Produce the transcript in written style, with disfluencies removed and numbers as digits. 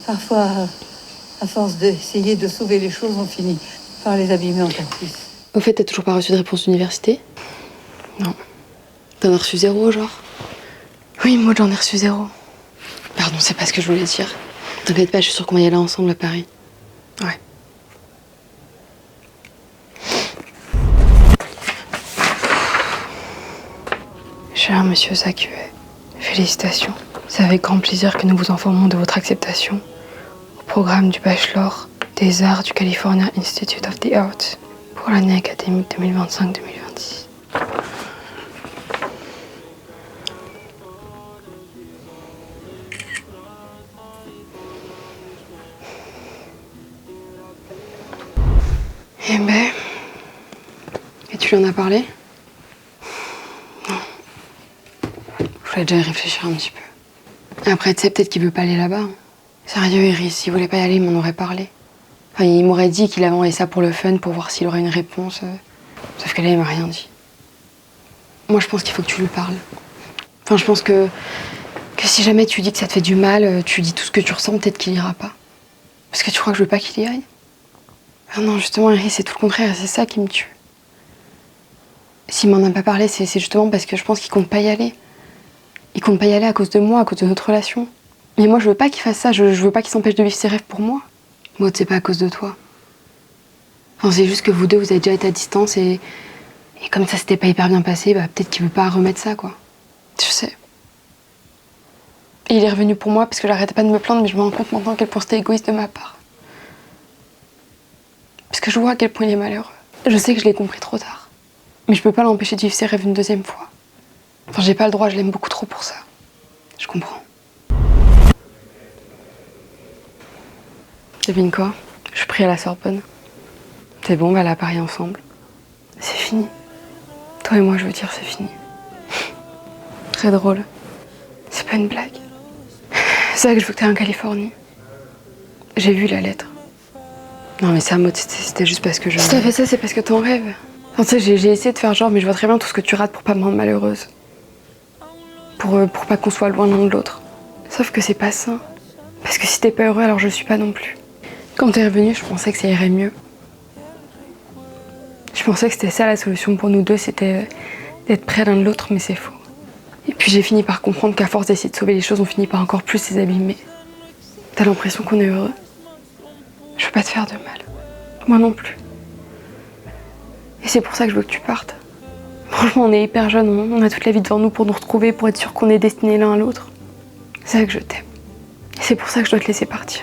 Parfois, à force d'essayer de sauver les choses, on finit par les abîmer encore plus. Au fait, t'as toujours pas reçu de réponse d'université? Non. T'en as reçu 0, genre? Oui, moi j'en ai reçu 0. Pardon, c'est pas ce que je voulais dire. T'inquiète pas, je suis sûre qu'on va y aller ensemble à Paris. Ouais. Cher monsieur Sakuet, félicitations. C'est avec grand plaisir que nous vous informons de votre acceptation au programme du Bachelor des Arts du California Institute of the Arts pour l'année académique 2025-2026. Eh ben... Et tu lui en as parlé? Non. Je voulais déjà y réfléchir un petit peu. Après, tu sais, peut-être qu'il veut pas aller là-bas. Sérieux, Iris, s'il voulait pas y aller, il m'en aurait parlé. Enfin, il m'aurait dit qu'il avait envoyé ça pour le fun, pour voir s'il aurait une réponse. Sauf que là, il m'a rien dit. Moi, je pense qu'il faut que tu lui parles. Enfin, je pense que si jamais tu dis que ça te fait du mal, tu dis tout ce que tu ressens, peut-être qu'il ira pas. Parce que tu crois que je veux pas qu'il y aille? Ah non, justement, Iris, c'est tout le contraire, c'est ça qui me tue. S'il m'en a pas parlé, c'est justement parce que je pense qu'il compte pas y aller. Il compte pas y aller à cause de moi, à cause de notre relation. Mais moi, je veux pas qu'il fasse ça, je veux pas qu'il s'empêche de vivre ses rêves pour moi. Moi, c'est pas à cause de toi. Enfin, c'est juste que vous deux, vous avez déjà été à distance et comme ça s'était pas hyper bien passé, bah peut-être qu'il veut pas remettre ça, quoi. Je sais. Et il est revenu pour moi parce que j'arrêtais pas de me plaindre, mais je me rends compte maintenant à quel point c'était égoïste de ma part. Parce que je vois à quel point il est malheureux. Je sais que je l'ai compris trop tard. Mais je peux pas l'empêcher de vivre ses rêves une deuxième fois. Enfin, j'ai pas le droit, je l'aime beaucoup trop pour ça. Je comprends. Devine quoi? Je suis pris à la Sorbonne. C'est bon, on va aller à Paris ensemble. C'est fini. Toi et moi, je veux dire, c'est fini. Très drôle. C'est pas une blague. C'est vrai que je veux que t'ailles en Californie. J'ai vu la lettre. Non mais c'est un mot, c'était juste parce que je... Si t'as fait ça, c'est parce que t'en rêves. Enfin, tu sais, j'ai essayé de faire genre, mais je vois très bien tout ce que tu rates pour pas me rendre malheureuse. Pour pas qu'on soit loin l'un de l'autre. Sauf que c'est pas ça. Parce que si t'es pas heureux, alors je suis pas non plus. Quand t'es revenu, je pensais que ça irait mieux. Je pensais que c'était ça la solution pour nous deux, c'était d'être près l'un de l'autre, mais c'est faux. Et puis j'ai fini par comprendre qu'à force d'essayer de sauver les choses, on finit par encore plus les abîmer. T'as l'impression qu'on est heureux. Je veux pas te faire de mal. Moi non plus. Et c'est pour ça que je veux que tu partes. Franchement, on est hyper jeunes, on a toute la vie devant nous pour nous retrouver, pour être sûr qu'on est destinés l'un à l'autre. C'est ça que je t'aime. Et c'est pour ça que je dois te laisser partir.